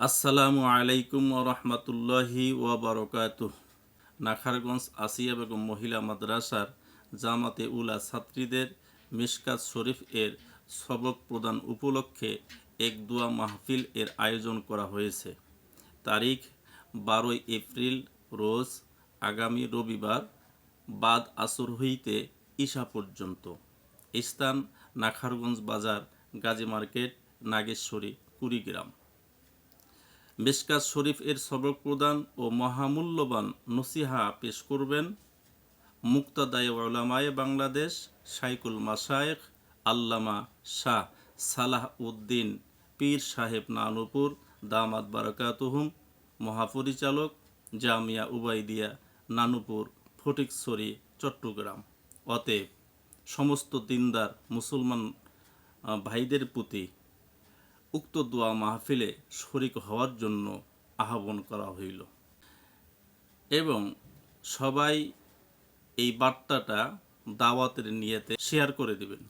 আসসালামু আলাইকুম রহমতুল্লাহি ওয়াবারকাতুহ। নাখারগঞ্জ আসিয়া বেগম মহিলা মাদ্রাসার জামাতে উলা ছাত্রীদের মিশকাত শরীফ এর সবক প্রদান উপলক্ষে এক দোয়া মাহফিল এর আয়োজন করা হয়েছে। তারিখ 12 এপ্রিল রোজ আগামী রবিবার বাদ আসর হইতে ঈশা পর্যন্ত। স্থান নাখারগঞ্জ বাজার, গাজী মার্কেট, নাগেশ্বরী, কুড়িগ্রাম। মিশকাত শরীফ এর সবক প্রদান ও মহামূল্যবান নসিহা পেশ করবেন মুক্তাদায়ে উলামায়ে বাংলাদেশ শাইখুল মাশায়েখ আল্লামা শাহ সালাহ উদ্দিন পীর সাহেব নানুপুর দামাত বারাকাতুহুম, মহাপরিচালক জামিয়া উবাইদিয়া নানুপুর, ফটিকছড়ি, চট্টগ্রাম। অতএব সমস্ত দিনদার মুসলমান ভাইদের প্রতি উক্ত দোয়া মাহফিলে শরিক হওয়ার জন্য আহ্বান করা হইল এবং সবাই এই বার্তাটা দাওয়াতের নিয়তে শেয়ার করে দিবেন।